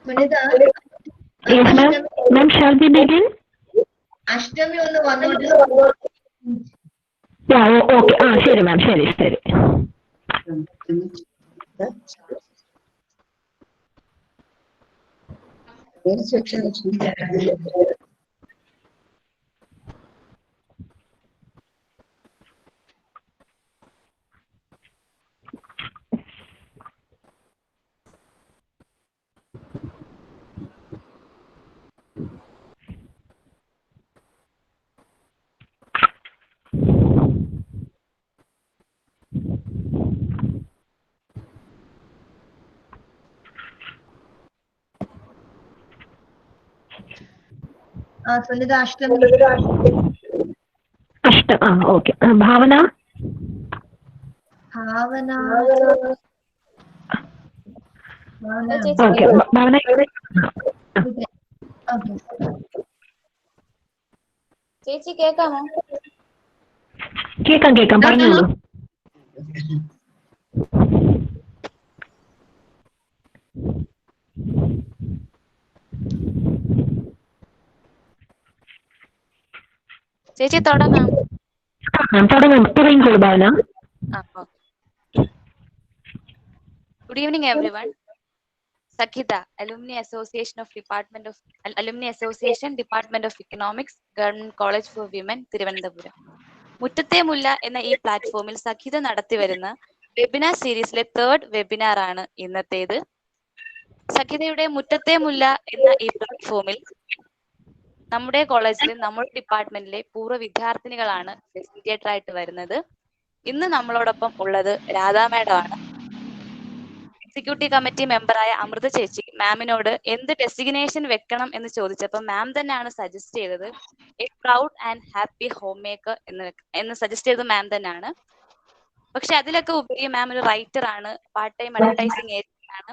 Sunitha, Yes, ma'am. Ma'am, shall we begin? Ashtami ഒന്ന് വന്നോട്ട്. Yeah, okay. ശരി മാം, ശരി. സുനിത അഷ്ടമി. Okay. ഭാവന. Okay, ഭാവന. ചേച്ചി കേക്കാമോ? കേക്കാം, പറഞ്ഞോളൂ. ചേച്ചി തുടങ്ങാം. തുടങ്ങിക്കോളൂ ഭാവന. Good evening, everyone. Sakhitha, Alumni Association, Department of Economics, Government College for Women, Thiruvananthapuram. Muttathe mulla എന്ന ഈ പ്ലാറ്റ്ഫോമിൽ സഖിത നടത്തി വരുന്ന വെബിനാർ സീരീസിലെ 3rd വെബിനാർ ആണ് ഇന്നത്തേത്. സഖിതയുടെ മുറ്റത്തെ മുല്ല എന്ന ഈ പ്ലാറ്റ്ഫോമിൽ നമ്മുടെ കോളേജിലെ നമ്മുടെ ഡിപ്പാർട്ട്മെന്റിലെ പൂർവ്വ വിദ്യാർത്ഥിനികളാണ് ഫെസിലിറ്റേറ്റർ ആയിട്ട് വരുന്നത്. ഇന്ന് നമ്മളോടൊപ്പം ഉള്ളത് രാധാ മാഡം ആണ്. എക്സിക്യൂട്ടീവ് കമ്മിറ്റി മെമ്പറായ അമൃത ചേച്ചി മാമിനോട് എന്ത് ഡെസിഗ്നേഷൻ വെക്കണം എന്ന് ചോദിച്ചപ്പോൾ മാം തന്നെയാണ് സജസ്റ്റ് ചെയ്തത്. A proud and happy home maker എന്ന് സജസ്റ്റ് ചെയ്തത് മാം തന്നെയാണ്. പക്ഷെ അതിലൊക്കെ ഉപരി മാം ഒരു റൈറ്റർ ആണ്, പാർട്ട് ടൈം അഡ്വർടൈസിംഗ് ഏജന്റ് ആണ്.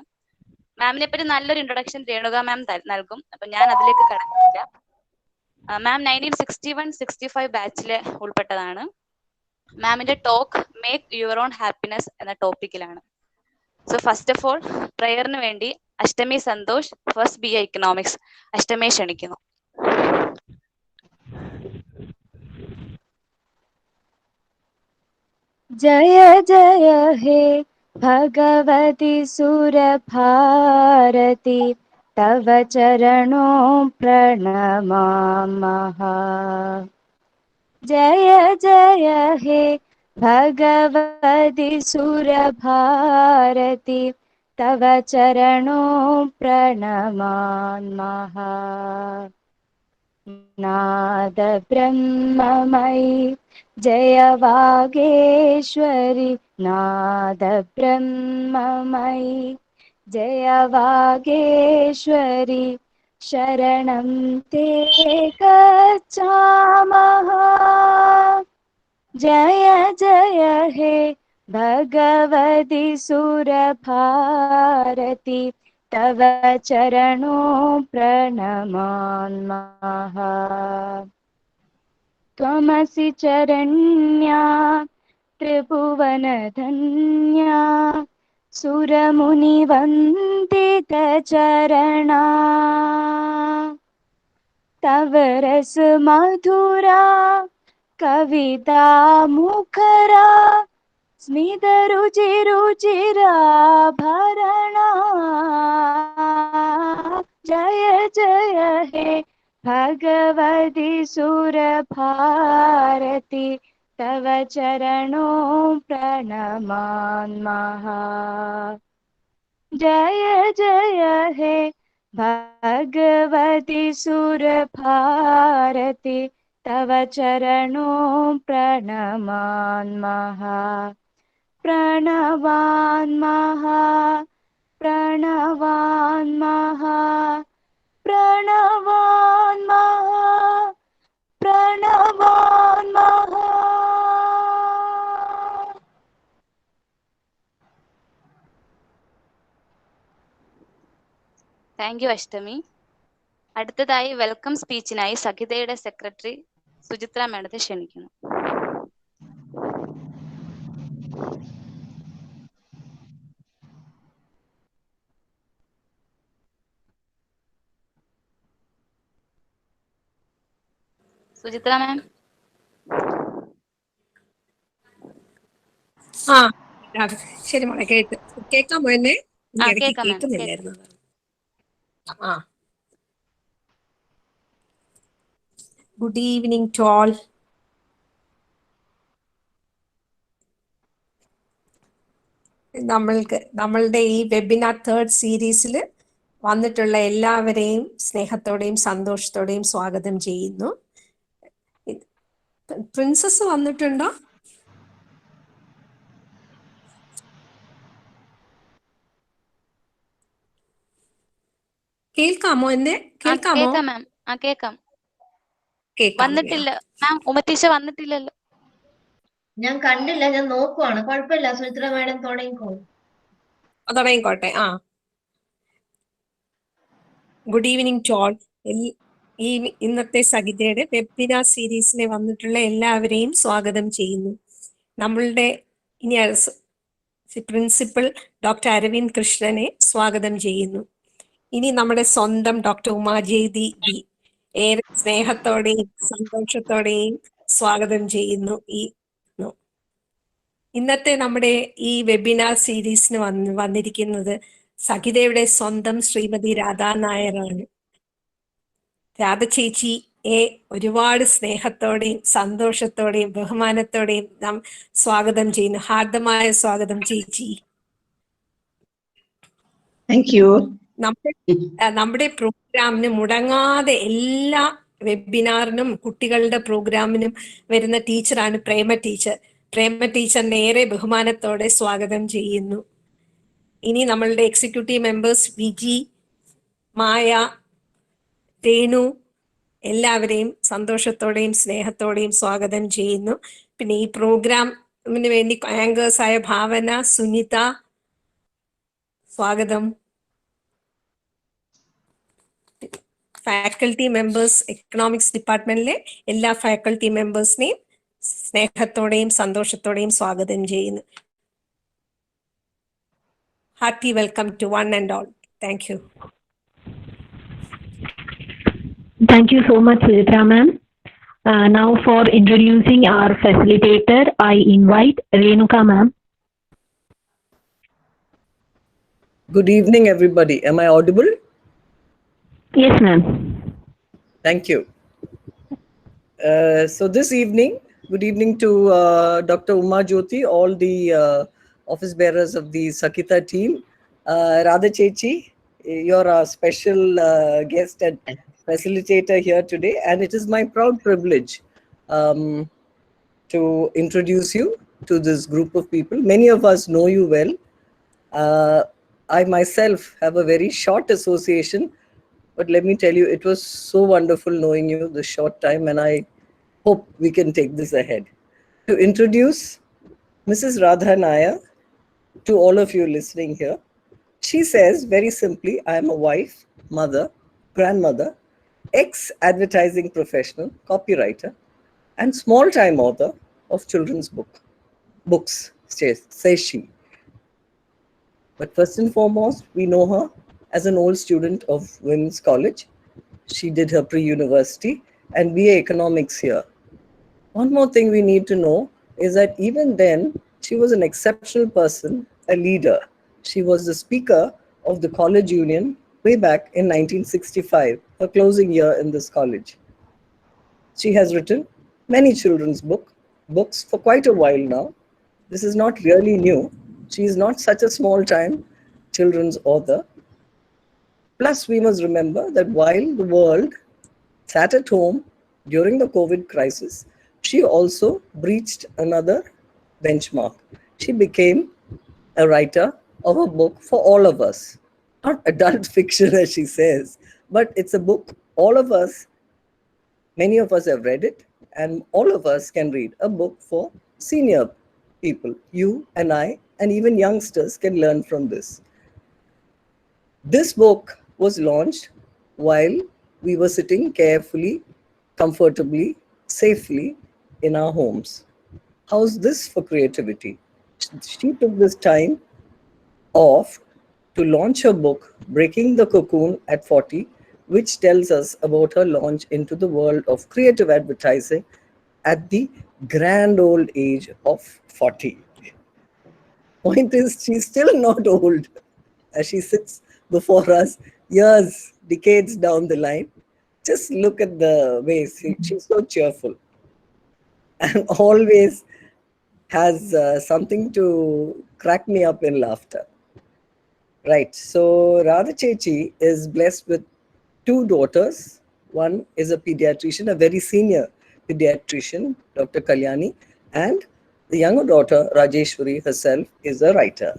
മാമിനെ പറ്റി നല്ലൊരു ഇൻട്രൊഡക്ഷൻ രേണുക മാം നൽകും. അപ്പൊ ഞാൻ അതിലേക്ക് കടക്കുന്നില്ല. മാം 1961-65 ബാച്ചിലെ ഉൾപ്പെട്ടതാണ്. മാമിന്റെ talk make your own happiness എന്ന ടോപ്പിക്കിലാണ്. സോ ഫസ്റ്റ് ഓഫ് ഓൾ പ്രയറിന് വേണ്ടി Ashtami Santhosh, first BA economics, അഷ്ടമിയെ ക്ഷണിക്കുന്നു. जय जय हे भगवती सुरभारती, तव चरणों प्रणमामः। जय जय हे भगवती सुरभारती, तव चरणों प्रणमामः। नाद ब्रह्ममयी जय वागेश्वरी, नाद ब्रह्ममयी जय वागेश्वरी, शरणं ते गच्छामः। जय जय हे भगवती सुरभारती, तव चरणों प्रणमामः। त्वमसि चरण्या त्रिभुवनधन्या, सुरमुनिवन्दितचरणा, तव रस मधुरा कविता मुखरा, स्मित रुचिराभरणा। जय जय हे भगवती सुरभारती, तव चरणों प्रणमामः। जय जय हे भगवती सुरभारती, तव चरणों प्रणमामः। प्रणवामः प्रणवामः प्रणवामः प्रणवामः। താങ്ക് യു അഷ്ടമി. അടുത്തതായി വെൽക്കം സ്പീച്ചിനായി സഖിതയുടെ സെക്രട്ടറി സുചിത്ര മാഡത്തെ ക്ഷണിക്കുന്നു. Suchitra ma'am. ആ ശരി മോളെ കേൾക്കാമോ എന്നെ? ഇടയ്ക്ക് കേക്കാം ma'am. കേൾക്കുന്നില്ലായിരുന്നു. ആ ഗുഡ് ഈവനിങ് ടു ഓൾ. നമ്മളുടെ ഈ വെബിനാർ 3rd സീരീസിൽ വന്നിട്ടുള്ള എല്ലാവരെയും സ്നേഹത്തോടെയും സന്തോഷത്തോടെയും സ്വാഗതം ചെയ്യുന്നു. പ്രിൻസസ് വന്നിട്ടുണ്ടോ? കേൾക്കാമോ എന്നെ? കേൾക്കാമോ? കേക്കാം മാം. കേക്കാം. കേൾക്കാം. വന്നിട്ടില്ല മാം. ഉമറ്റീഷ വന്നിട്ടില്ലല്ലോ. ഞാൻ കണ്ടില്ല, ഞാൻ നോക്കുവാണ്. കുഴപ്പമില്ല, സുചിത്ര മാഡം തുടങ്ങിക്കോ. തുടങ്ങിക്കോട്ടെ. Good evening to all. ഈ ഇന്നത്തെ സഖിതയുടെ വെബിനാർ സീരീസിലെ വന്നിട്ടുള്ള എല്ലാവരെയും സ്വാഗതം ചെയ്യുന്നു. നമ്മളുടെ ഇനി പ്രിൻസിപ്പൽ ഡോക്ടർ അരവിന്ദ് കൃഷ്ണനെ സ്വാഗതം ചെയ്യുന്നു. ഇനി നമ്മുടെ സ്വന്തം ഡോക്ടർ ഉമാജ്യോതി-V ഏറെ സ്നേഹത്തോടെയും സന്തോഷത്തോടെയും സ്വാഗതം ചെയ്യുന്നു. ഇന്നത്തെ നമ്മുടെ ഈ വെബിനാർ സീരീസിന് വന്നിരിക്കുന്നത് സഖിതയുടെ സ്വന്തം ശ്രീമതി രാധാ നായരാണ്. രാധ ചേച്ചിയെ ഒരുപാട് സ്നേഹത്തോടെയും സന്തോഷത്തോടെയും ബഹുമാനത്തോടെയും നാം സ്വാഗതം ചെയ്യുന്നു. ഹാർദമായ സ്വാഗതം ചേച്ചി. Thank you. നമ്മുടെ പ്രോഗ്രാമിന് മുടങ്ങാതെ എല്ലാ വെബിനാറിനും കുട്ടികളുടെ പ്രോഗ്രാമിനും വരുന്ന ടീച്ചറാണ് പ്രേമ ടീച്ചർ. പ്രേമ ടീച്ചറിനെ ഏറെ ബഹുമാനത്തോടെ സ്വാഗതം ചെയ്യുന്നു. ഇനി നമ്മളുടെ എക്സിക്യൂട്ടീവ് മെമ്പേഴ്സ് വിജി, മായ, രേണു എല്ലാവരെയും സന്തോഷത്തോടെയും സ്നേഹത്തോടെയും സ്വാഗതം ചെയ്യുന്നു. പിന്നെ ഈ പ്രോഗ്രാമിന് വേണ്ടി ആങ്കേഴ്സ് ആയ ഭാവന, സുനിത, സ്വാഗതം. ഫാക്കൽറ്റി മെമ്പേഴ്സ്, എക്കണോമിക്സ് ഡിപ്പാർട്ട്മെന്റിലെ എല്ലാ ഫാക്കൽറ്റി മെമ്പേഴ്സിനെയും സ്നേഹത്തോടെയും സന്തോഷത്തോടെയും സ്വാഗതം ചെയ്യുന്നു. Hearty welcome to one and all. Thank you. Thank you so much, Suchitra ma'am. Now for introducing our facilitator, I invite Renuka ma'am. Good evening, everybody. Am I audible? Yes, ma'am. Thank you. So this evening, good evening to Dr. Umajyothi, all the office bearers of the Sakhitha team. Radha Chechi, you're our special guest and facilitator here today, and it is my proud privilege to introduce you to this group of people. Many of us know you well. I myself have a very short association, but let me tell you, it was so wonderful knowing you this short time, and I hope we can take this ahead. To introduce Mrs. Radha Nair to all of you listening here, she says very simply, I am a wife, mother, grandmother, ex-advertising professional, copywriter, and small-time author of children's books, says she. But first and foremost, we know her as an old student of Women's College. She did her pre-university and BA Economics here. One more thing we need to know is that even then, she was an exceptional person, a leader. She was the speaker of the college union way back in 1965, her closing year in this college. She has written many children's books for quite a while now. This is not really new. She is not such a small-time children's author. Plus, we must remember that while the world sat at home during the COVID crisis, she also breached another benchmark. She became a writer of a book for all of us. Not adult fiction, as she says, but it's a book all of us, many of us have read it, and all of us can read a book for senior people. You and I, and even youngsters can learn from this. This book was launched while we were sitting carefully, comfortably, safely in our homes. How's this for creativity? She took this time off to launch her book, Breaking the Cocoon at 40, which tells us about her launch into the world of creative advertising at the grand old age of 40. Point is, she's still not old as she sits before us years, decades down the line. Just look at the way she's so cheerful and always has something to crack me up in laughter. Right. So Radha Chechi is blessed with two daughters. One is a pediatrician, a very senior pediatrician, Dr. Kalyani, and the younger daughter, Rajeshwari herself, is a writer.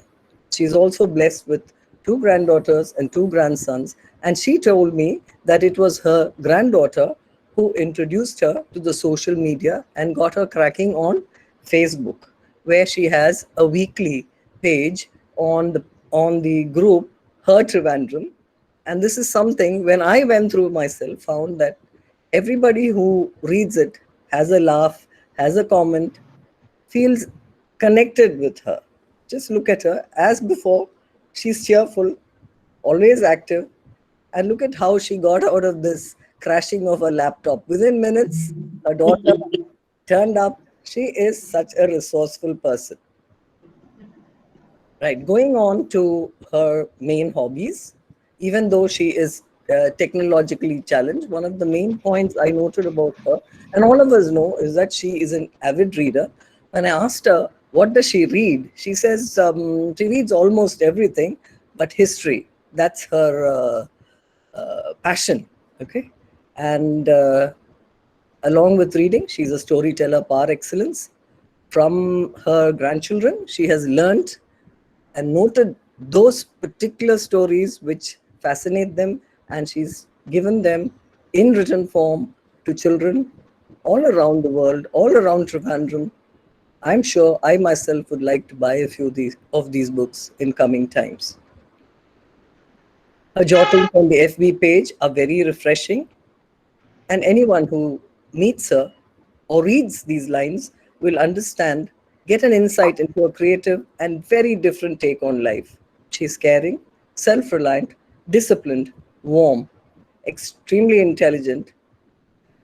She's also blessed with two granddaughters and two grandsons. And she told me that it was her granddaughter who introduced her to the social media and got her cracking on Facebook, where she has a weekly page on the group Her Trivandrum. And this is something, when I went through myself, found that everybody who reads it has a laugh, has a comment, feels connected with her. Just look at her. As before, she's cheerful, always active. And look at how she got out of this crashing of her laptop. Within minutes, her daughter turned up. She is such a resourceful person. Right, going on to her main hobbies, even though she is technologically challenged, one of the main points I noted about her, and all of us know, is that she is an avid reader. When I asked her, what does she read? She says she reads almost everything, but history, that's her passion. Okay. And along with reading, she's a storyteller par excellence. From her grandchildren, she has learned and noted those particular stories which fascinate them, and she's given them in written form to children all around the world, all around Trivandrum. I'm sure I myself would like to buy a few of these books in coming times. Her jottings on the FB page are very refreshing, and anyone who meets her or reads these lines will understand, get an insight into a creative and very different take on life. She's caring, self-reliant, disciplined, warm, extremely intelligent,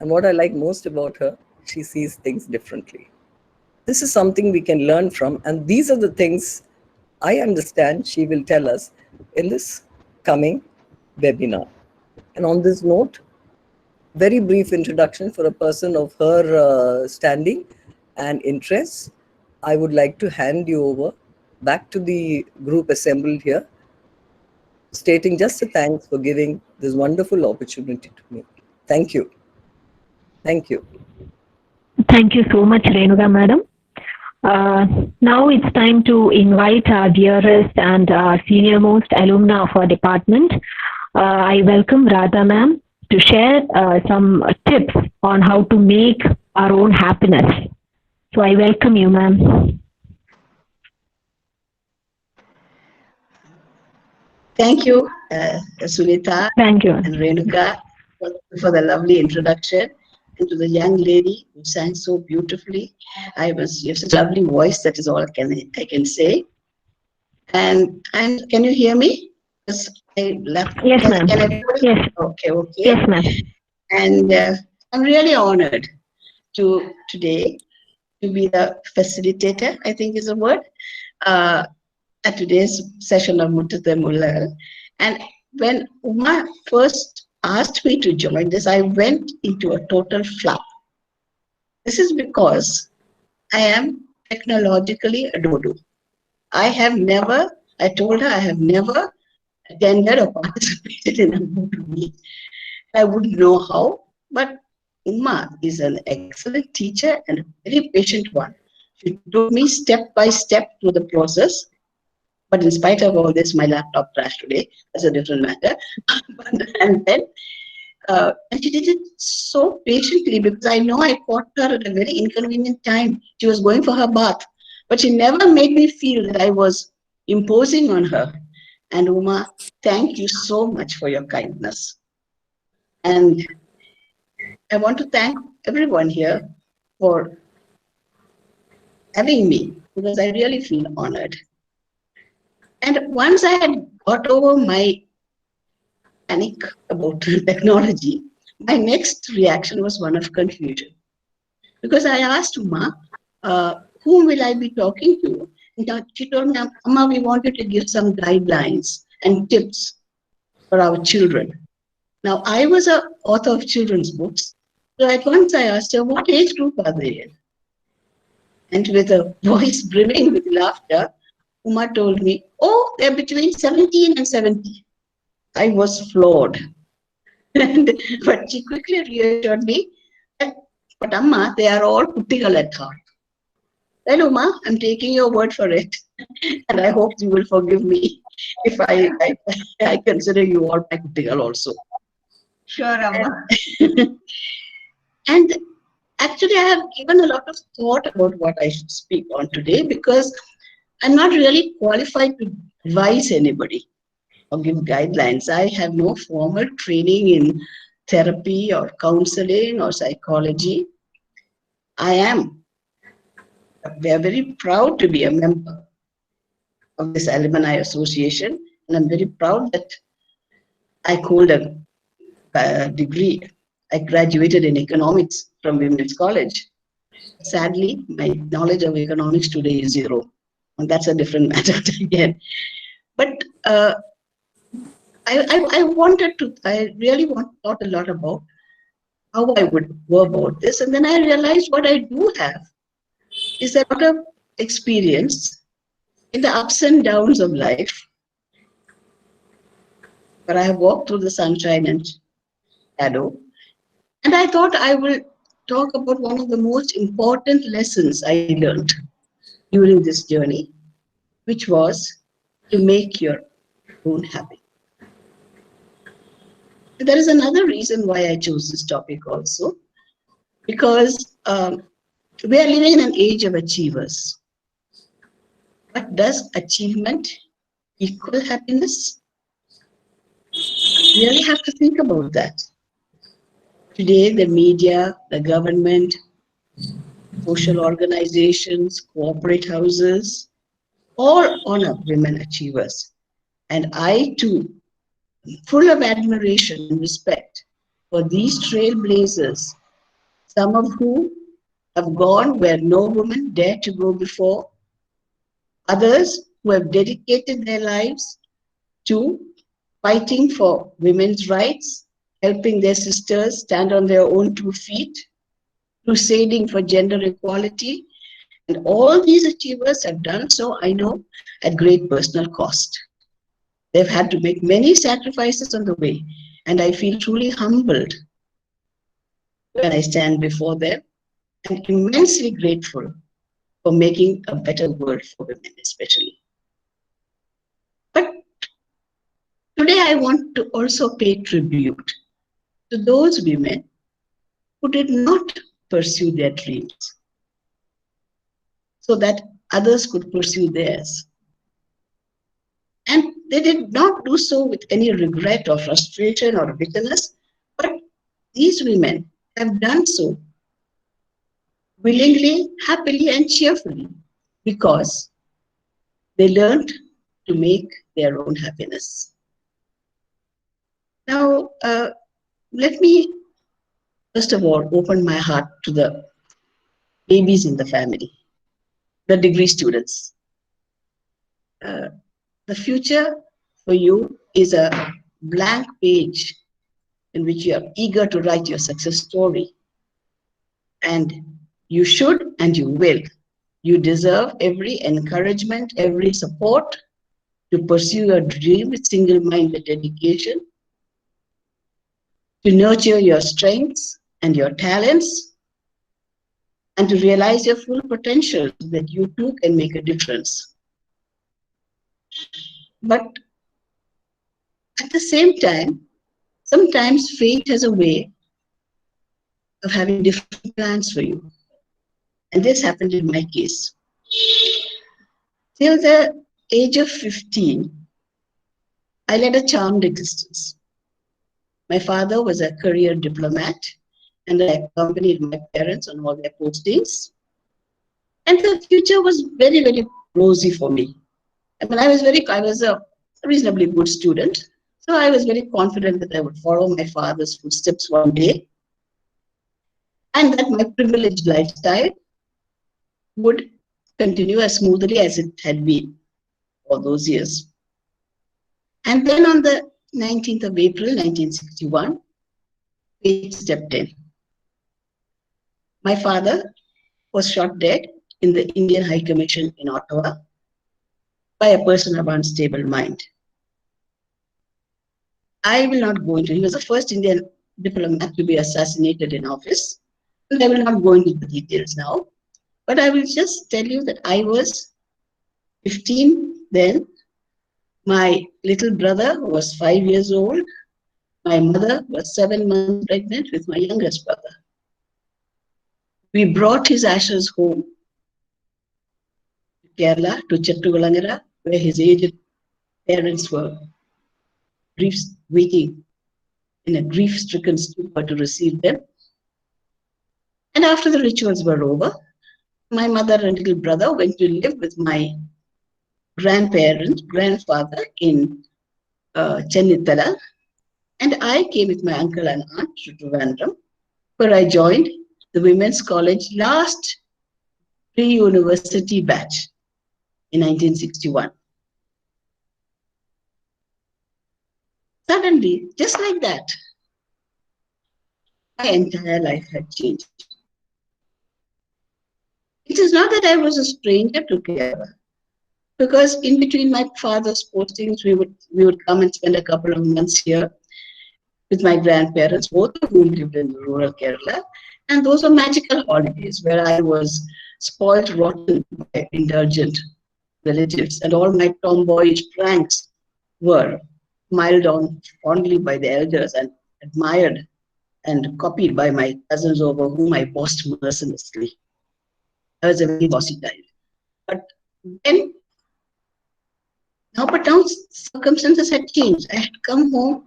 and what I like most about her, she sees things differently. This is something we can learn from, and these are the things I understand she will tell us in this coming webinar. And on this note, very brief introduction for a person of her standing and interests. I would like to hand you over back to the group assembled here, stating just a thanks for giving this wonderful opportunity to me. Thank you. Thank you. Thank you so much, Renuka Madam. Now it's time to invite our dearest and senior most alumna of our department. I welcome Radha Ma'am to share some tips on how to make our own happiness. So I welcome you, ma'am. Thank you, Sunita. Thank you. And Renuka for the lovely introduction, and to the young lady who sang so beautifully. You have such a lovely voice. That is all I can say. And can you hear me? Yes, ma'am. Yes. Okay. Yes, ma'am. And I'm really honored today to be the facilitator, I think is the word, at today's session of Muttathe Mulla. And when Uma first asked me to join this, I went into a total flap. This is because I am technologically a dodo. I told her I have never attended or participated in a Google Meet. I wouldn't know how, but Uma is an excellent teacher and a very patient one. She took me step by step through the process. But in spite of all this, my laptop crashed today. That's a different matter. And she did it so patiently, because I know I caught her at a very inconvenient time. She was going for her bath, but she never made me feel that I was imposing on her. And Uma, thank you so much for your kindness. And I want to thank everyone here for having me, because I really feel honored. And once I had got over my panic about technology, my next reaction was one of confusion. Because I asked Ma, whom will I be talking to? And she told me, Amma, we wanted to give some guidelines and tips for our children. Now, I was an author of children's books. So at once I asked her, what age group are they in? And with a voice brimming with laughter, Uma told me, oh, they're between 17 and 70. I was floored. But she quickly reassured me that, but Amma, they are all kuttigal at heart. Well, Uma, I'm taking your word for it. And I hope you will forgive me if I consider you all my kuttigal also. Sure, Amma. And actually, I have given a lot of thought about what I should speak on today because I'm not really qualified to advise anybody or give guidelines. I have no formal training in therapy or counseling or psychology. We are very proud to be a member of this Alumni Association, and I'm very proud that I hold a degree. I graduated in economics from Women's College. Sadly, my knowledge of economics today is zero, and that's a different matter again. But I really thought a lot about how I would go about this, and then I realized what I do have is a lot of experience in the ups and downs of life. But I have walked through the sunshine and shadow, and I thought I will talk about one of the most important lessons I learned during this journey, which was to make your own happy. There is another reason why I chose this topic also, because we are living in an age of achievers. But does achievement equal happiness? We really have to think about that. Today, the media, the government, social organizations, corporate houses, all honor women achievers. And I too, full of admiration and respect for these trailblazers, some of whom have gone where no woman dared to go before, others who have dedicated their lives to fighting for women's rights, helping their sisters stand on their own 2 feet, crusading for gender equality. And all these achievers have done so, I know, at great personal cost. They've had to make many sacrifices on the way, and I feel truly humbled when I stand before them and immensely grateful for making a better world for women especially. But today I want to also pay tribute to those women who did not pursue their dreams so that others could pursue theirs. And they did not do so with any regret or frustration or bitterness, but these women have done so willingly, happily, and cheerfully because they learned to make their own happiness. Now, let me first of all open my heart to the babies in the family, the degree students. The future for you is a blank page in which you are eager to write your success story. And you should and you will. You deserve every encouragement, every support to pursue your dream with single-minded dedication, to nurture your strengths and your talents, and to realize your full potential so that you too can make a difference. But at the same time, sometimes fate has a way of having different plans for you. And this happened in my case. Till the age of 15, I led a charmed existence. My father was a career diplomat, and I accompanied my parents on all their postings. And the future was very, very rosy for me. I mean, I was a reasonably good student, So I was very confident that I would follow my father's footsteps one day, and that my privileged lifestyle would continue as smoothly as it had been all those years. And then on the 19th of April, 1961, fate stepped in. My father was shot dead in the Indian High Commission in Ottawa by a person of unstable mind. I will not go into, he was the first Indian diplomat to be assassinated in office, and I will not go into the details now, but I will just tell you that I was 15 then. My little brother was 5 years old. My mother was 7 months pregnant with my youngest brother. We brought his ashes home to Kerala, to Chettuvalangara, where his aged parents were waiting in a grief-stricken stupor to receive them. And after the rituals were over, my mother and little brother went to live with my grandfather in Chennithala, and I came with my uncle and aunt to Trivandrum, where I joined the Women's College last pre-university batch in 1961. Suddenly, just like that, my entire life had changed. It is not that I was a stranger to Kerala, because in between my father's postings, we would come and spend a couple of months here with my grandparents, both of whom lived in rural Kerala. And those were magical holidays where I was spoiled rotten by indulgent relatives, and all my tomboyish pranks were smiled on fondly by the elders and admired and copied by my cousins, over whom I bossed mercilessly. I was a very bossy child. But now circumstances had changed. I had come home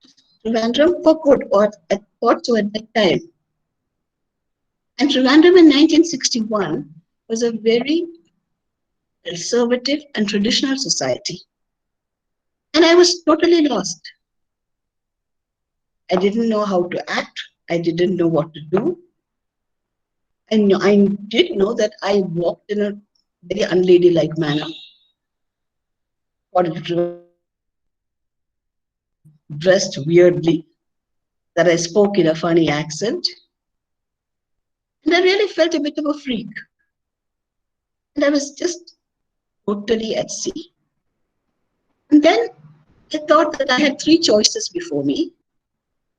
to Trivandrum for good, or I thought so at that time. And Trivandrum in 1961 was a very conservative and traditional society. And I was totally lost. I didn't know how to act. I didn't know what to do. And I did know that I walked in a very unladylike manner, or dressed weirdly, that I spoke in a funny accent. And I really felt a bit of a freak. And I was just totally at sea. And then I thought that I had three choices before me.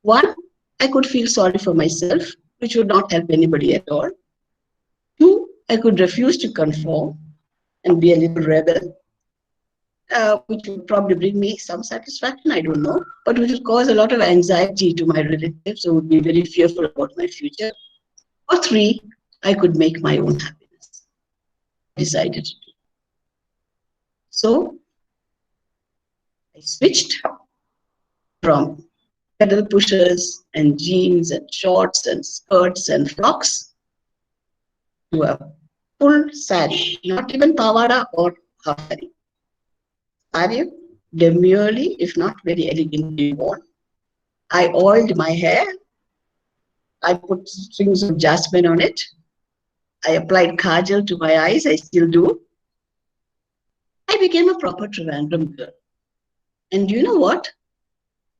One, I could feel sorry for myself, which would not help anybody at all. Two, I could refuse to conform and be a little rebel, which would probably bring me some satisfaction, I don't know, but which would cause a lot of anxiety to my relatives who would be very fearful about my future. Or three, I could make my own happiness. I decided to do. So I switched from pedal pushers and jeans and shorts and skirts and frocks to a full sari, not even pavada or half sari. Sari, demurely, if not very elegantly worn. I oiled my hair. I put strings of jasmine on it. I applied kajal to my eyes. I still do. I became a proper Trivandrum girl. And you know what?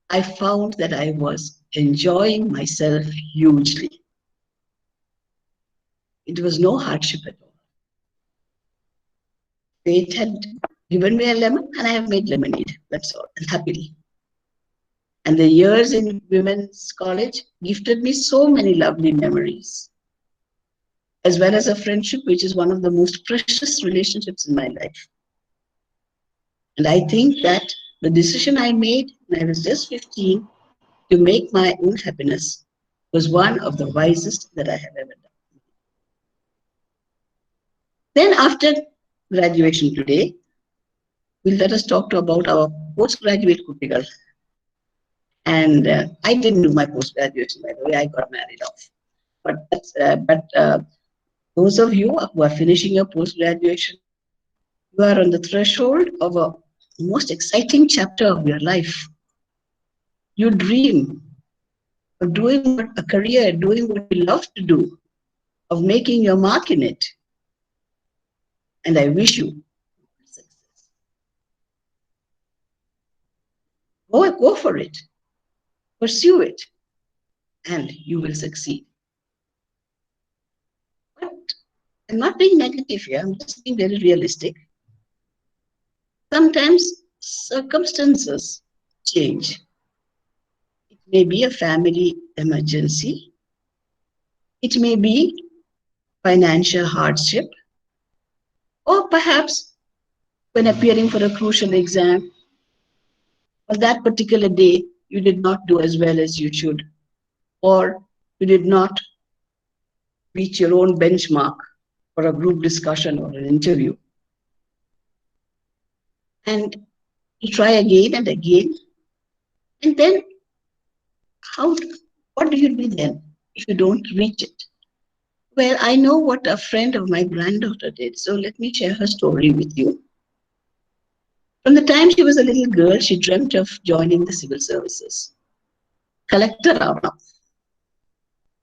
I found that I was enjoying myself hugely. It was no hardship at all. Fate had given me a lemon, and I have made lemonade. That's all, and happily. And the years in women's college gifted me so many lovely memories, as well as a friendship, which is one of the most precious relationships in my life. And I think that the decision I made when I was just 15 to make my own happiness was one of the wisest that I have ever done. Then after graduation today, let us talk about our postgraduate Kutigal. And I didn't do my post-graduation, by the way, I got married off. But those of you who are finishing your post-graduation, you are on the threshold of a most exciting chapter of your life. you dream of doing a career, doing what you love to do, of making your mark in it. And I wish you success. Go for it. Pursue it. And you will succeed. But I'm not being negative here. I'm just being very realistic. Sometimes circumstances change. It may be a family emergency. It may be financial hardship. Or perhaps when appearing for a crucial exam, or that particular day, you did not do as well as you should, or you did not reach your own benchmark for a group discussion or an interview. And you try again and again. And then what do you do then if you don't reach it? Well, I know what a friend of my granddaughter did, so let me share her story with you. From the time she was a little girl, she dreamt of joining the civil services. Collector Ravana.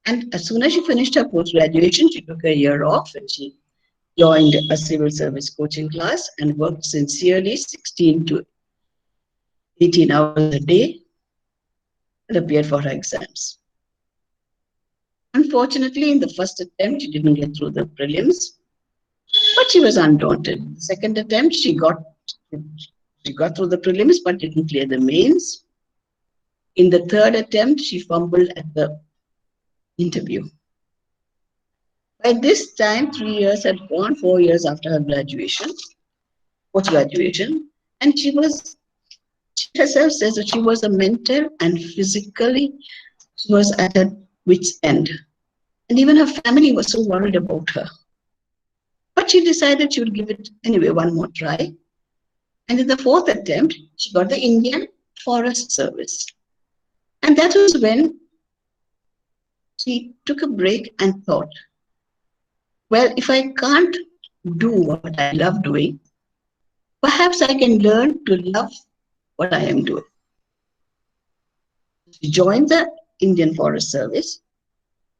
And as soon as she finished her post-graduation, she took a year off and she joined a civil service coaching class and worked sincerely 16 to 18 hours a day and appeared for her exams. Unfortunately, in the first attempt, she didn't get through the prelims, but she was undaunted. The second attempt, she got through the prelims, but didn't clear the mains. In the third attempt, she fumbled at the interview. By this time, 3 years had gone, 4 years after her graduation, post-graduation, and she herself says that she was a mental and physically, she was at her wit's end. And even her family was so worried about her. But she decided she would give it anyway one more try. And in the fourth attempt, she got the Indian Forest Service. And that was when she took a break and thought, well, if I can't do what I love doing, perhaps I can learn to love what I am doing. She joined the Indian Forest Service,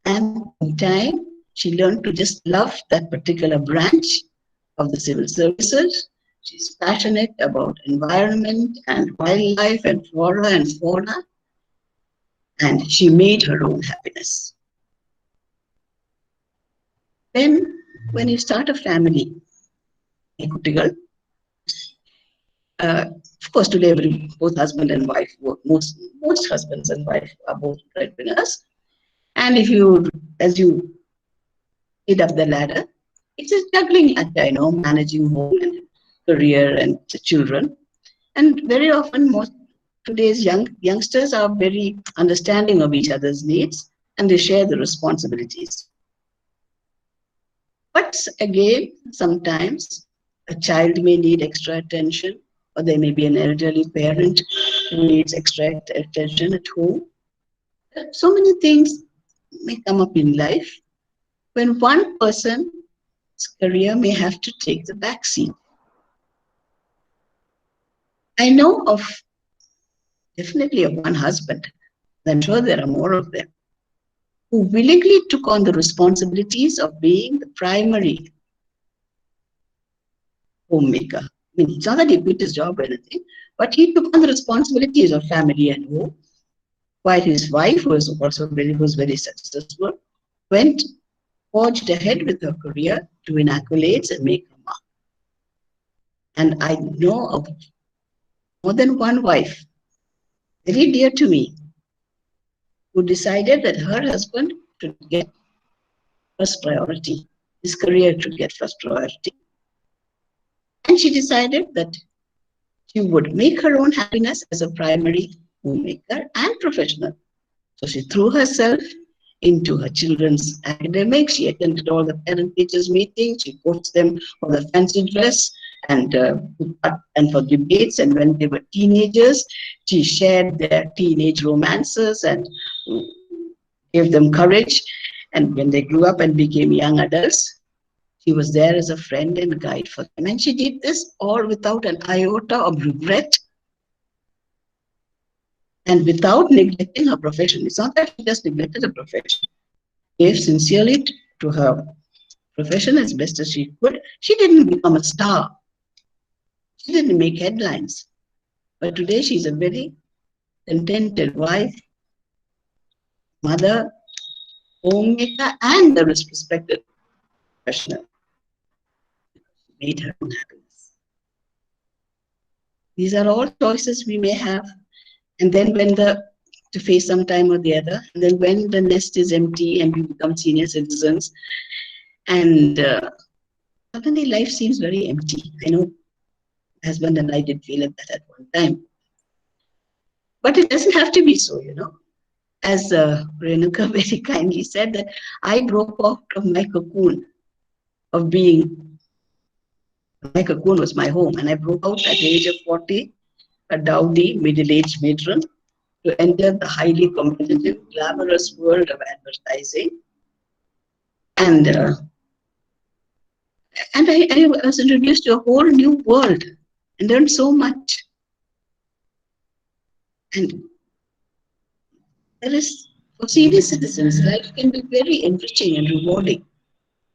and in time, she learned to just love that particular branch of the civil services. She's passionate about environment and wildlife and flora and fauna, and she made her own happiness. Then, when you start a family, of course, today both husband and wife work. Most husbands and wife are both breadwinners. And as you head up the ladder, it's a juggling act, managing home and career and the children. And very often, today's youngsters are very understanding of each other's needs, and they share the responsibilities. But again, sometimes a child may need extra attention, or there may be an elderly parent who needs extra attention at home. So many things may come up in life when one person's career may have to take the back seat. I know definitely of one husband, I'm sure there are more of them, who willingly took on the responsibilities of being the primary homemaker. I mean, it's not that he quit his job or anything, but he took on the responsibilities of family and home, while his wife was very successful, forged ahead with her career to win accolades and make her mark. And I know of more than one wife, very dear to me, who decided that her husband should get first priority, his career should get first priority. And she decided that she would make her own happiness as a primary homemaker and professional. So she threw herself into her children's academics. She attended all the parent-teachers meetings. She coached them for the fancy dress and for debates. And when they were teenagers, she shared their teenage romances and gave them courage. And when they grew up and became young adults, she was there as a friend and guide for them. And she did this all without an iota of regret. and without neglecting her profession. It's not that she just neglected her profession. Gave sincerely to her profession as best as she could. She didn't become a star. She didn't make headlines. But today she's a very contented wife, mother, homemaker, and a respected professional. She made her own happiness. These are all choices we may have. And then when to face some time or the other, and then when the nest is empty and we become senior citizens, and suddenly life seems very empty. I know husband and I did feel that at one time. But it doesn't have to be so, you know. As Renuka very kindly said, that I broke out of my cocoon of being, my cocoon was my home, and I broke out at the age of 40, a dowdy middle-aged matron, to enter the highly competitive, glamorous world of advertising. And I was introduced to a whole new world and learned so much. And there is, for senior citizens, life can be very enriching and rewarding,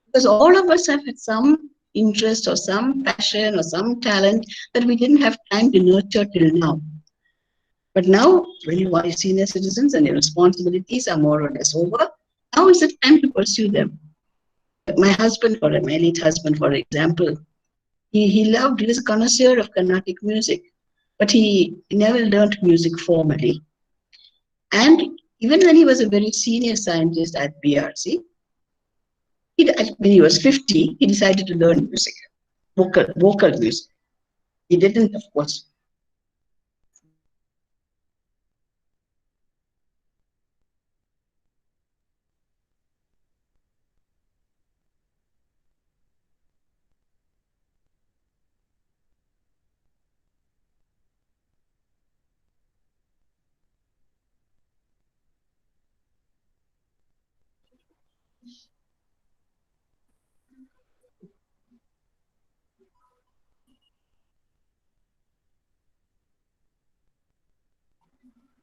because all of us have had some interest or some passion or some talent that we didn't have time to nurture till now. But now, when you are senior citizens and your responsibilities are more or less over, now is the time to pursue them. My husband, my late husband, for example, he was a connoisseur of Carnatic music, but he never learned music formally. And even when he was a very senior scientist at BRC, when he was 50, he decided to learn music, vocal music. He didn't, of course.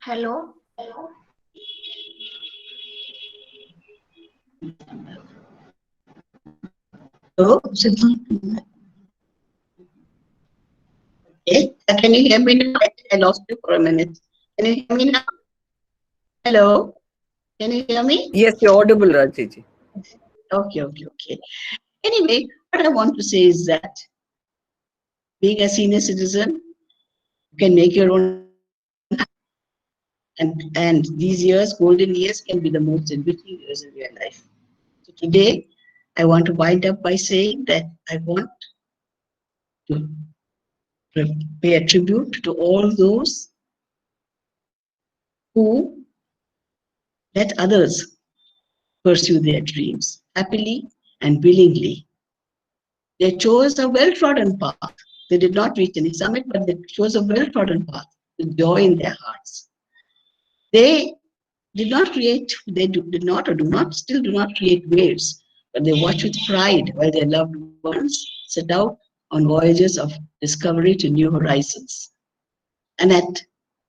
Hello. Hello? Okay. Can you hear me now? I lost you for a minute. Can you hear me now? Hello? Can you hear me? Yes, you're audible, Rajiji. Okay. Anyway, what I want to say is that being a senior citizen, you can make your own, and these years, golden years, can be the most enriching years of your life. So today, I want to wind up by saying that I want to pay a tribute to all those who let others pursue their dreams happily and willingly. They chose a well-trodden path. They did not reach any summit, but they chose a well-trodden path with joy in their hearts. They did not create, still do not create waves, but they watch with pride while their loved ones set out on voyages of discovery to new horizons. And at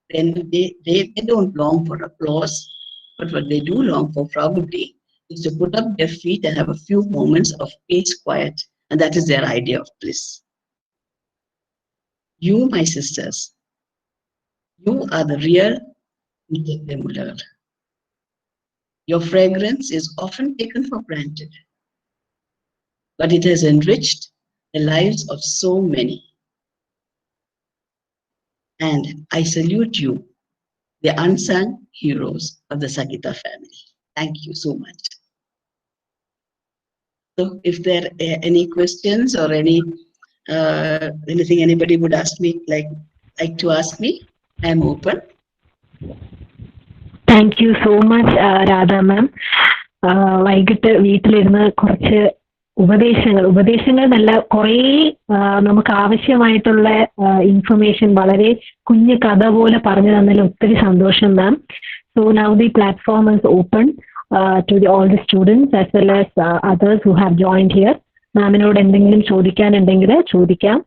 the end of the day, they don't long for applause, but what they do long for probably is to put up their feet and have a few moments of peace, quiet, and that is their idea of bliss. You, my sisters, you are the real Muttathe mulla. Your fragrance is often taken for granted, but it has enriched the lives of so many. And I salute you, the unsung heroes of the Sakhitha family. Thank you so much. So if there are any questions or anything anybody would ask me, like to ask me, I'm open. Thank you so much, Radha ma'am. വൈകിട്ട് വീട്ടിലിരുന്ന് കുറച്ച് ഉപദേശങ്ങൾ നല്ല കുറേ നമുക്ക് ആവശ്യമായിട്ടുള്ള information വളരെ കുഞ്ഞു കഥ പോലെ പറഞ്ഞു തന്നതിൽ ഒത്തിരി സന്തോഷം ma'am. So now the platform is open to all the students as well as others who have joined here. മാമിനോട് എന്തെങ്കിലും ചോദിക്കാനുണ്ടെങ്കിൽ ചോദിക്കാം.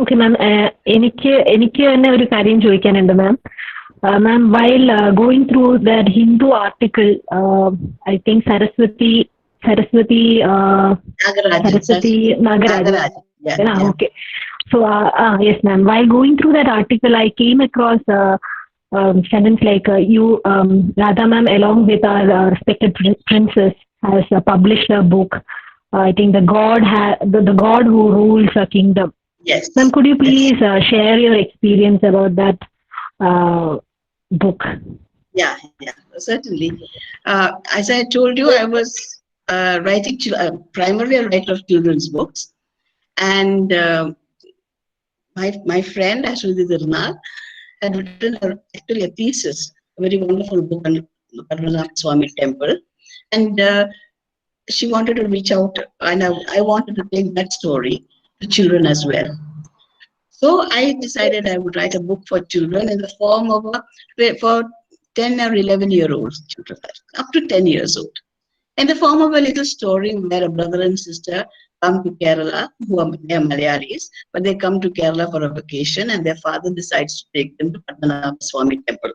Okay, ma'am. എനിക്ക് തന്നെ ഒരു കാര്യം ചോദിക്കാനുണ്ട്, ma'am. Ma'am, while going through that Hindu article, I think Saraswati Nagarajan. Yeah. Okay. So, yes, ma'am. While going through that article, I came across sentence like Radha ma'am, along with our respected princess, has published a book. I think the God who rules a kingdom. Yes. Ma'am, could you please share your experience about that book? Yeah, certainly. As I told you, I was writing primarily a writer of children's books, and my friend Ashwini Nair had written actually a thesis, a very wonderful book on Padmanabha Temple, and she wanted to reach out, and I wanted to take that story to children as well. So I decided I would write a book for children in the form of for 10 or 11-year-old children, up to 10 years old, in the form of a little story where a brother and sister come to Kerala, they are Malayalis, but they come to Kerala for a vacation, and their father decides to take them to Padmanabha Temple.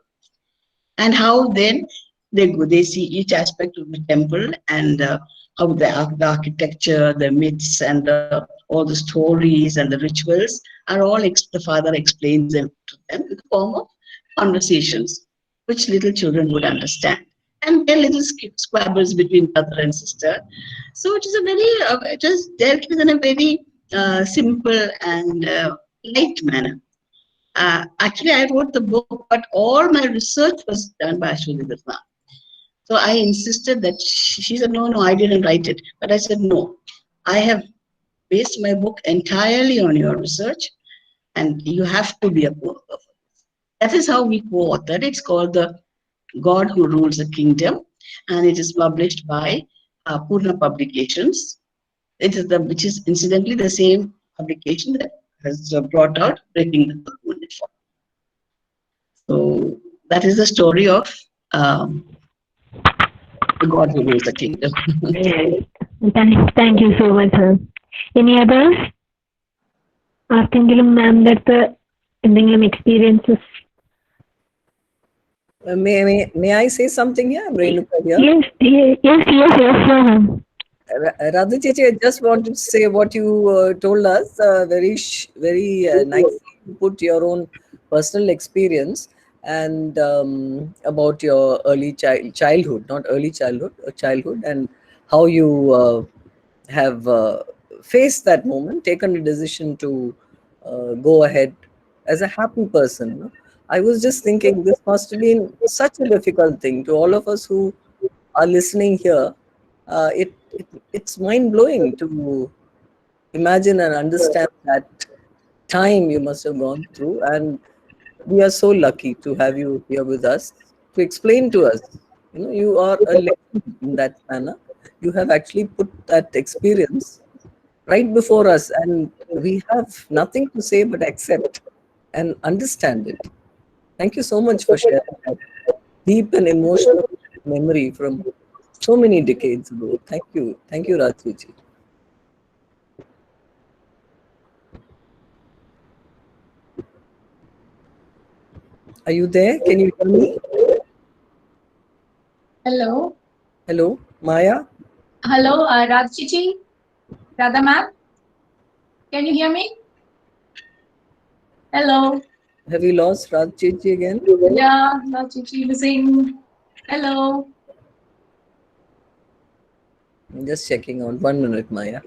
And how then they see each aspect of the temple, and how the architecture, the myths, and all the stories and the rituals are all the father explains them to them in the form of conversations, which little children would understand. And their little squabbles between brother and sister. So it is a very, it is dealt with in a very simple and light manner. Actually, I wrote the book, but all my research was done by Ashwini Nair. So I insisted that she said, no, I didn't write it. But I said, no, I have based my book entirely on your research, and you have to be a co-author. That is how we co-authored. It's called The God Who Rules a Kingdom, and it is published by Purna Publications. Which is incidentally the same publication that has brought out Breaking the Third. So that is the story of the God Who Rules the Kingdom. Thank you so much, sir. Any others? ആർക്കെങ്കിലും മാമിൻ്റെ അടുത്ത് എന്തെങ്കിലും experiences? May I say something here? Renuka here. Yes, ma'am. Radha Chechi, I just wanted to say what you told us. Very nicely put your own personal experience and about your early childhood, not early childhood, and how you have faced that moment, taken a decision to go ahead as a happy person. No? I was just thinking this must have been such a difficult thing to all of us who are listening here. It's mind-blowing to imagine and understand that time you must have gone through, and we are so lucky to have you here with us to explain to us. You are a legend in that manner. You have actually put that experience right before us, and we have nothing to say but accept and understand it. Thank you so much for sharing that deep and emotional memory from so many decades ago. Thank you, Rajiji. Are you there? Can you hear me? Hello, Maya. Hello, Rajiji, Radha ma'am. Can you hear me? Hello. Have we lost Rajiji again? Yeah, Rajiji missing. Hello. I'm just checking on. 1 minute, Maya.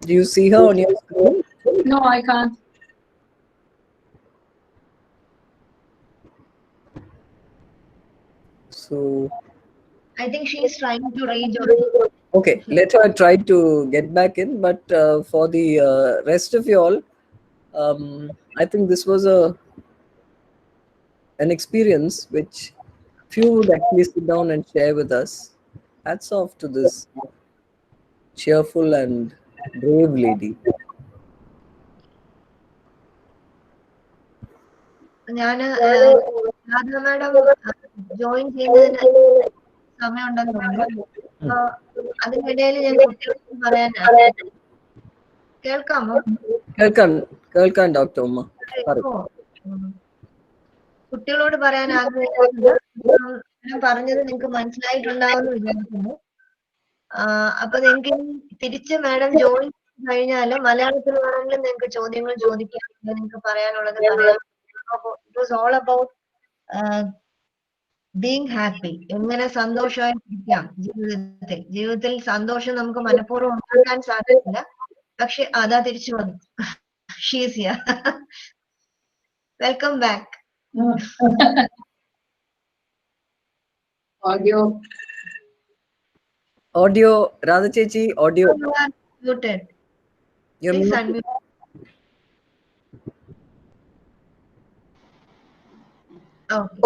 Do you see her on your screen? No, I can't. So I think she is trying to reach. okay, let her try to get back in. But for the rest of you all, I think this was an experience which few would actually sit down and share with us. Hats off to this cheerful and brave lady. ഞാൻ Radha madam join ചെയ്യുന്നതിന് സമയമുണ്ടെന്ന് തോന്നുന്നു. അപ്പൊ അതിനിടയിൽ ഞാൻ കുട്ടികളോട് പറയാൻ കേൾക്കാമോ? കേൾക്കാം ഡോക്ടർ ഉമ്മ. കുട്ടികളോട് പറയാൻ ആഗ്രഹിക്കുന്നത് ഞാൻ പറഞ്ഞത് നിങ്ങൾക്ക് മനസ്സിലായിട്ടുണ്ടാവുമെന്ന് വിചാരിക്കുന്നു. അപ്പൊ നിങ്ങൾക്ക് തിരിച്ച് മാഡം ജോയിൻ കഴിഞ്ഞാലും മലയാളത്തിൽ വേണമെങ്കിലും നിങ്ങൾക്ക് ചോദ്യങ്ങൾ ചോദിക്കാം, നിങ്ങൾക്ക് പറയാനുള്ളത് പറയാം. It was all about being happy. എങ്ങനെ സന്തോഷമായിരിക്കാം ജീവിതത്തിൽ സന്തോഷം നമുക്ക് മനഃപൂർവ്വം ഉണ്ടാക്കാൻ സാധിക്കില്ല, പക്ഷെ അതാ തിരിച്ചു വന്നു. She's here. Welcome back. Audio, Radha Chechi, audio. You are muted. You're Please muted. unmute.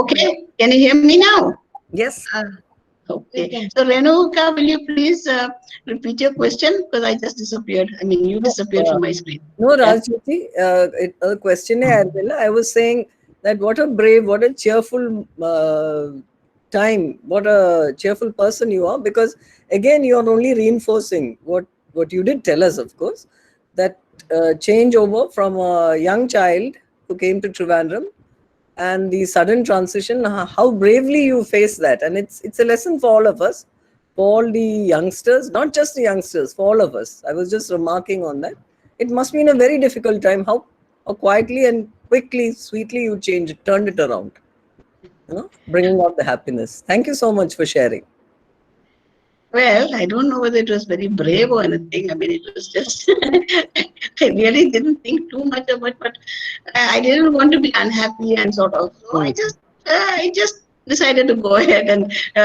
Okay, can you hear me now? Yes. Okay. So Renuka, will you please repeat your question? Because I just disappeared. I mean, you disappeared from my screen. No, Radha Chechi, a question I was saying that what a brave, what a cheerful time, what a cheerful person you are, because again you are only reinforcing what you did tell us, of course, that changeover from a young child who came to Trivandrum and the sudden transition, how bravely you face that. And it's a lesson for all of us, for all the youngsters, not just the youngsters, for all of us. I was just remarking on that. It must be in a very difficult time, how quietly and quickly, sweetly you turned it around, bringing out the happiness. Thank you so much for sharing. Well, I don't know whether it was very brave or anything. I mean, it was just, I really didn't think too much of it, but I didn't want to be unhappy and sort of, so I just decided to go ahead, and I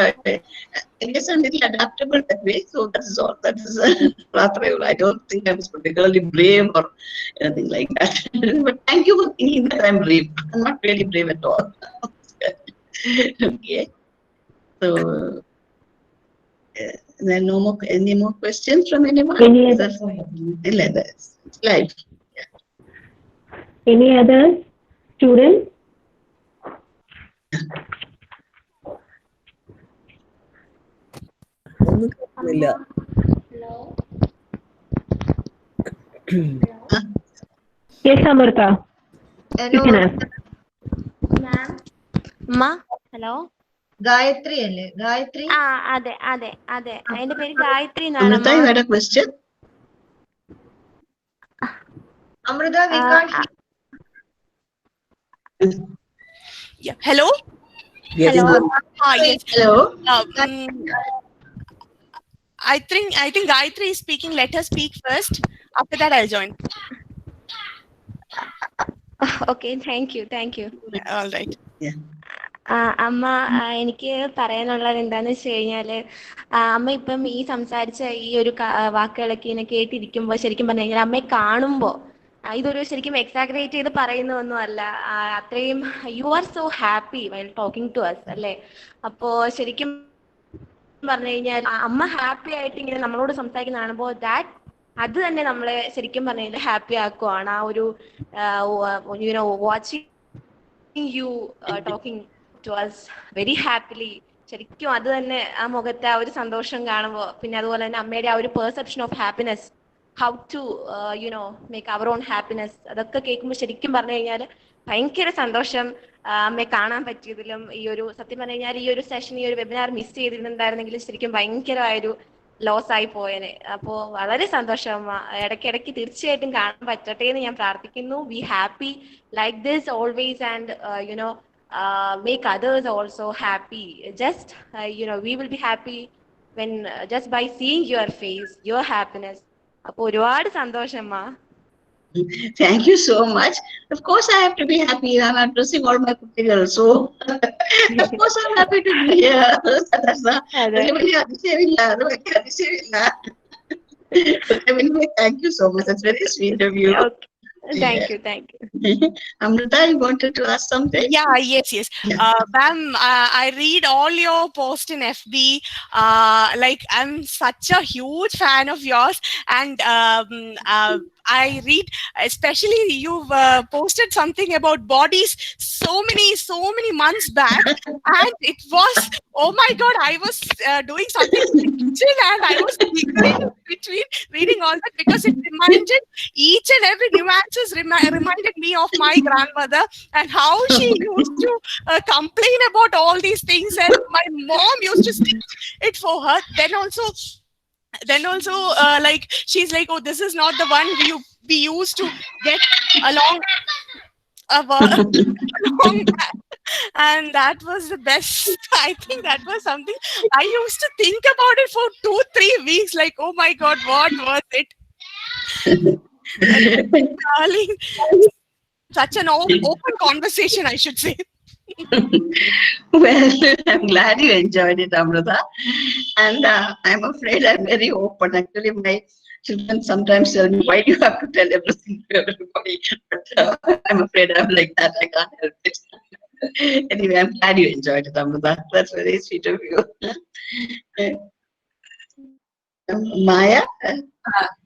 guess I'm a little adaptable that way. So that is all. That is I don't think I was particularly brave or anything like that. But thank you for thinking that I'm brave. I'm not really brave at all. Okay. So there are no more, any more questions from anyone? It's live. Any other students? Yes, Amrita. You can ask. Ma'am. Ma, hello. Gayathri അല്ലേ? ഗായത്രി? അതെ. എന്റെ പേര് Gayathri Amrita, you had a question? Amrita, we can't hear. Yeah. Hello. Yes. Hello. Yes. Hello. I think Gayatri is speaking. Let her speak first. After that, I'll join. Okay, thank you. All right. Yeah. അമ്മ, എനിക്ക് പറയാനുള്ളത് എന്താന്ന് വെച്ച് കഴിഞ്ഞാല്, അമ്മ ഇപ്പം ഈ സംസാരിച്ച ഈ ഒരു വാക്കുകളൊക്കെ ഇങ്ങനെ കേട്ടിരിക്കുമ്പോ ശരിക്കും പറഞ്ഞു കഴിഞ്ഞാൽ അമ്മയെ കാണുമ്പോ ഇതൊരു ശരിക്കും എക്സാഗ്രേറ്റ് ചെയ്ത് പറയുന്നൊന്നും അല്ല, അത്രയും you are so happy while talking to us അല്ലേ. അപ്പോ ശരിക്കും പറഞ്ഞു കഴിഞ്ഞാൽ അമ്മ ഹാപ്പി ആയിട്ട് ഇങ്ങനെ നമ്മളോട് സംസാരിക്കുന്ന കാണുമ്പോൾ അത് തന്നെ നമ്മളെ ശരിക്കും പറഞ്ഞു കഴിഞ്ഞാൽ ഹാപ്പി ആക്കുവാണ്. ആ ഒരു watching you talking to us very happily, ശരിക്കും അത് തന്നെ ആ മുഖത്തെ ആ ഒരു സന്തോഷം കാണുമ്പോൾ, പിന്നെ അതുപോലെ തന്നെ അമ്മയുടെ ആ ഒരു perception of happiness, how to make our own happiness, അതൊക്കെ കേൾക്കുമ്പോൾ ശരിക്കും പറഞ്ഞു കഴിഞ്ഞാൽ ഭയങ്കര സന്തോഷം. അമ്മയെ കാണാൻ പറ്റിയതിലും ഈ ഒരു സത്യം പറഞ്ഞു കഴിഞ്ഞാൽ ഈ ഒരു സെഷൻ, ഈ ഒരു വെബിനാർ മിസ് ചെയ്തിരുന്നുണ്ടായിരുന്നെങ്കിൽ ശരിക്കും ഭയങ്കരമായൊരു ലോസ് ആയി പോയേനെ. അപ്പോ വളരെ സന്തോഷം അമ്മ. ഇടയ്ക്കിടയ്ക്ക് തീർച്ചയായിട്ടും കാണാൻ പറ്റട്ടെ എന്ന് ഞാൻ പ്രാർത്ഥിക്കുന്നു. Be happy like this always and make others also happy. Just we will be happy when just by seeing your face, your happiness. Appo ഒരുപാട് സന്തോഷം അമ്മ. Thank you so much. Of course, I have to be happy. I'm addressing all my girls, so of course I'm happy to be here. Thank you so much. That's very sweet of you. Okay. Thank you. Amrita, you wanted to ask something? Yeah, yes. Ma'am, I read all your posts in FB. Like, I'm such a huge fan of yours, and I read, especially you've posted something about bodies so many months back, and it was, oh my God, I was doing something in the kitchen and I was giggling in between reading all that, because it reminded, each and every nuances reminded me of my grandmother and how she used to complain about all these things, and my mom used to stitch it for her. Then also like she's like, oh, this is not the one we used to get along along back. And that was the best. I think that was something I used to think about it for 2-3 weeks, like, oh my God, what was it? Darling, such an open conversation, I should say. Well, I'm glad you enjoyed it, Amrita. And I'm afraid I'm very open. Actually, my children sometimes tell me, why do you have to tell everything to everybody? But I'm afraid I'm like that. I can't help it. Anyway, I'm glad you enjoyed it, Amrita. That's very sweet of you. Maya?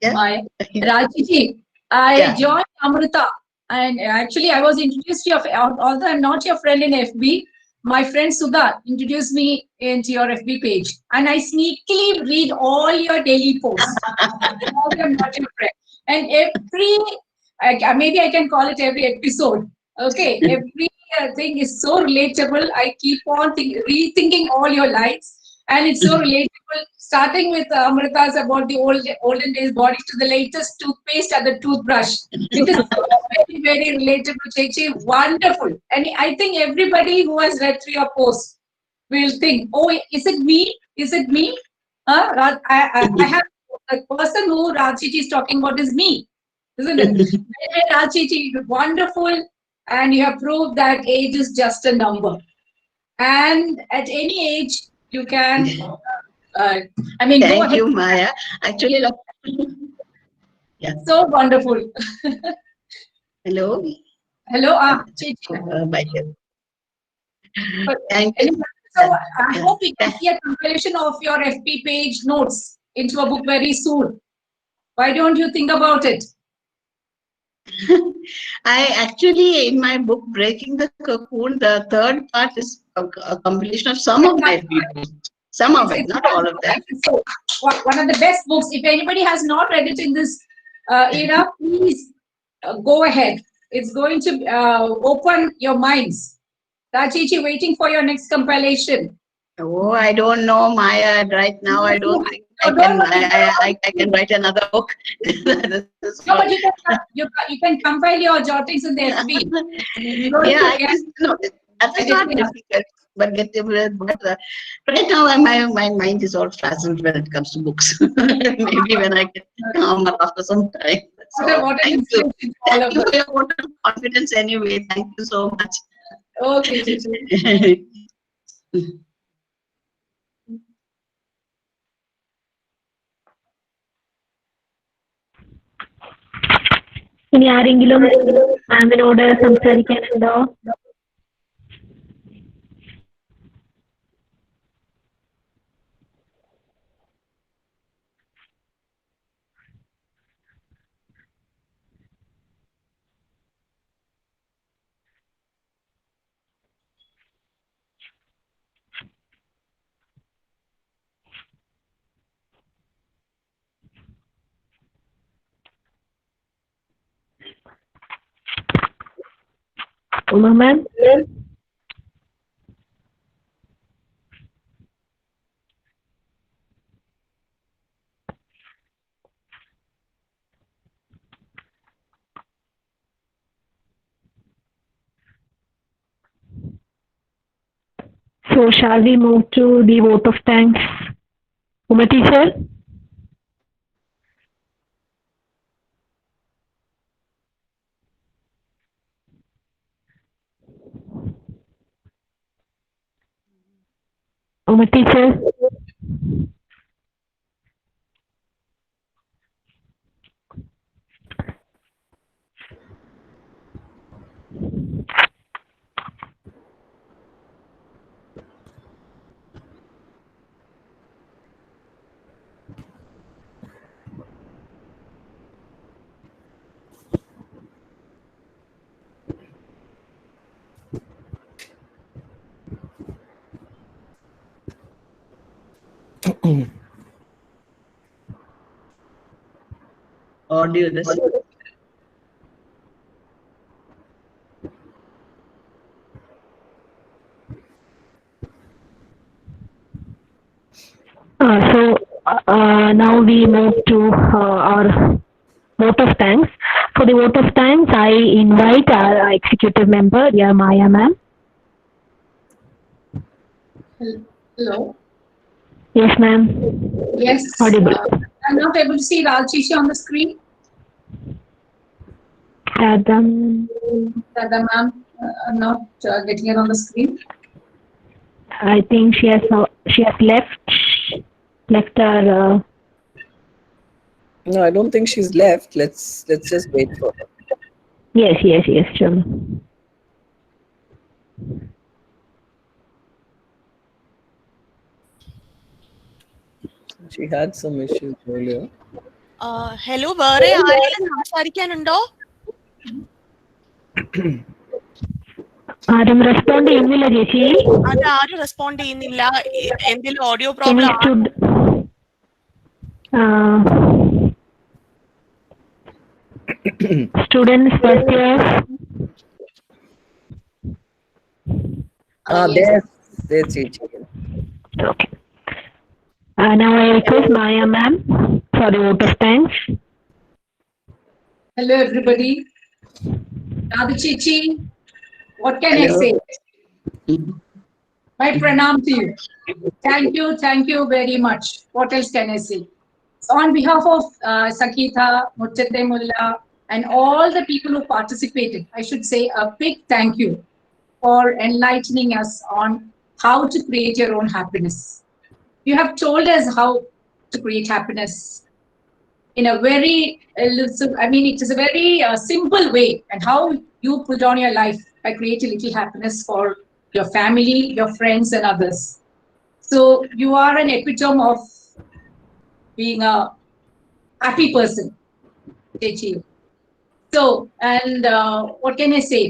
Yeah? Maya. Rajiji, I joined Amrita, and actually I was introduced to although I'm not your friend in FB, my friend Sudha introduced me into your FB page, and I sneakily read all your daily posts. Although I'm not your friend. And maybe I can call it every episode. Okay, every thing is so relatable. I keep on rethinking all your lines, and it's so relatable. Starting with Amrita's about the olden days bodies to the latest toothpaste and the toothbrush. It is so very relatable, Chechi. Wonderful. And I think everybody who has read through your posts will think, oh, is it me? Is it me? I have the person who Rajiji is talking about is me, isn't it? Rajiji, wonderful, and you have proved that age is just a number. And at any age, you can. Thank go ahead. you, Maya. Actually, yeah. So wonderful. Hello. Hello, Bye. Thank you. So I hope we can see a compilation of your FP page notes into a book very soon. Why don't you think about it? I actually, in my book, Breaking the Cocoon, the third part is a compilation of some of my reviews. Some of it, not all of them. So, one of the best books. If anybody has not read it in this era, please go ahead. It's going to open your minds. Rajichi, waiting for your next compilation. Oh, I don't know, Maya. Right now, I don't think I can write another book. No, but you can compile your jottings in the FB. No, that's not difficult. But right now, my mind is all frazzled when it comes to books. Maybe when I get calmer after some time. Thank you. Thank you for your vote of confidence anyway. Thank you so much. Okay. ഇനി ആരെങ്കിലും മാമിനോട് സംസാരിക്കാനുണ്ടോ? Uma ma'am? So shall we move to the vote of thanks? Uma teacher? Uma teacher? Audio this. Now we move to our vote of thanks. For the vote of thanks, I invite our executive member, dear Maya ma'am. Hello. Yes, ma'am. Yes. Audible. I'm not able to see Ralchichi on the screen. Radha ma'am, I'm not getting it on the screen. I think she has left her. No, I don't think she's left. Let's just wait for her. Yes, sure. She had some issues earlier. Hello, വേറെ ആരെങ്കിലും സംസാരിക്കാനുണ്ടോ? ആരും respond ചെയ്യുന്നില്ല ചേച്ചി. അത് ആരും respond ചെയ്യുന്നില്ല. എന്തെങ്കിലും audio problem? Students first year. There's Chichi. Okay. Now I request Maya ma'am for the vote of thanks. Hello everybody. Chichi, what can I say? My pranam to you. Thank you very much. What else can I say? So on behalf of Sakhitha, Muttathe Mulla, and all the people who participated, I should say a big thank you for enlightening us on how to create your own happiness. You have told us how to create happiness in a very, it is a very simple way, and how you put on your life by creating little happiness for your family, your friends, and others. So you are an epitome of being a happy person, Chechi. So, and what can I say?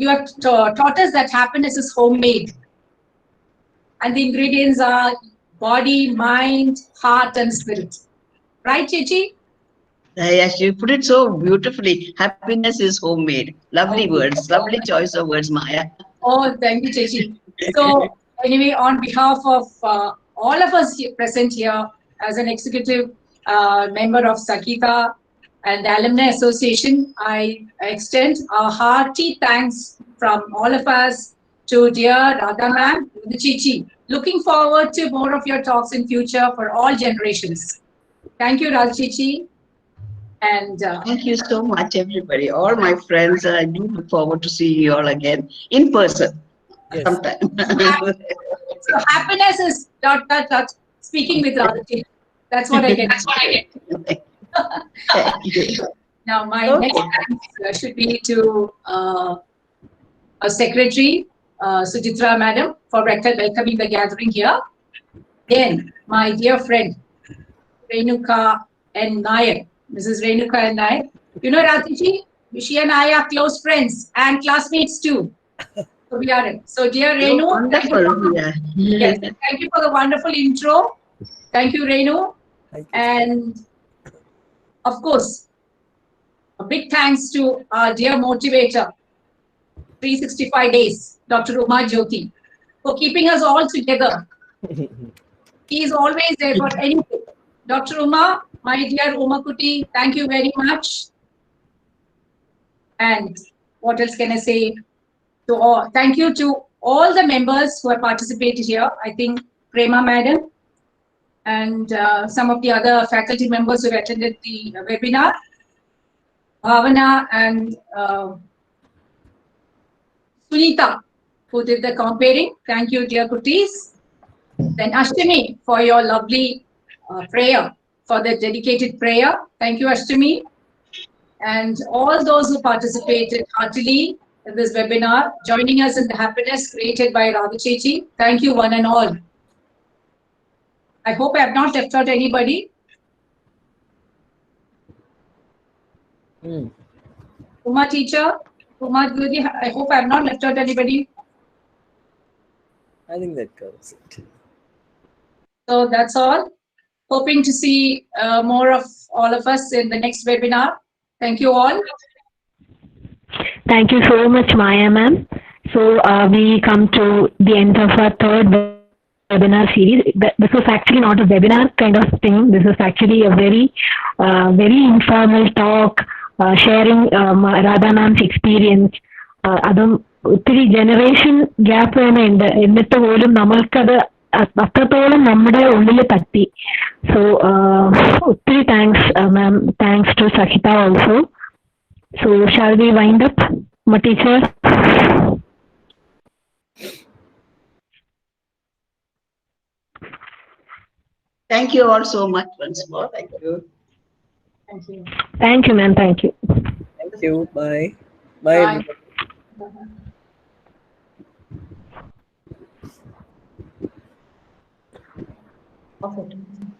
You have taught us that happiness is homemade, and the ingredients are body, mind, heart, and spirit. Right, Chechi? Yes, you put it so beautifully. Happiness is homemade. Lovely words. Lovely choice of words, Maya. Oh, thank you, Chechi. So, anyway, on behalf of all of us present here, as an executive member of Sakhitha and the Alumni Association, I extend our hearty thanks from all of us to dear Radha ma'am, the Chichi. Looking forward to more of your talks in future for all generations. Thank you, Ralchichi. And thank you so much, everybody. All my friends, I do look forward to seeing you all again in person sometime. So happiness is ... speaking with Ralchichi. That's what I get. Now, my next thanks should be to our Secretary, Suchitra Madam, for welcoming the gathering here. Then, my dear friend, Mrs. Renuka and Nair. You know, Ratichi, she and I are close friends and classmates too. So we are. So, dear Renu, wonderful. Yes, thank you for the wonderful intro. Thank you, Renu. And of course, a big thanks to our dear motivator, 365 days, Dr. Umajyothi, for keeping us all together. He is always there for anything. Dr. Uma, my dear Umakuti, thank you very much. And what else can I say? Thank you to all the members who have participated here. I think Prema Madam and some of the other faculty members who have attended the webinar. Bhavana and Sunita, who did the comparing. Thank you, dear Kutis. Then Ashtami, for your lovely prayer, for the dedicated prayer. Thank you, Ashtami. And all those who participated heartily in this webinar, joining us in the happiness created by Radhachechi. Thank you, one and all. I hope I have not left out anybody. Uma teacher, Uma Guru, I hope I have not left out anybody. I think that covers it. So that's all. Hoping to see more of all of us in the next webinar. Thank you all. Thank you so much, Maya ma'am. So we come to the end of our third webinar series. This was actually not a webinar kind of thing. This is actually a very informal talk, sharing Radha ma'am's experience. അതും ഒത്തിരി generation gap തന്നെ ഉണ്ട്, എന്നിട്ട് പോലും നമ്മൾക്കത് അത്രത്തോളം നമ്മുടെ ഉള്ളിൽ തട്ടി. സോ ഒത്തിരി thanks ma'am, thanks to Sahitha also. So shall we wind up, my teacher? Thank you all so much once more. Thank you. Thank you. Thank you, ma'am. Thank you. Thank you. Bye. Bye. Bye. Everybody. Okay.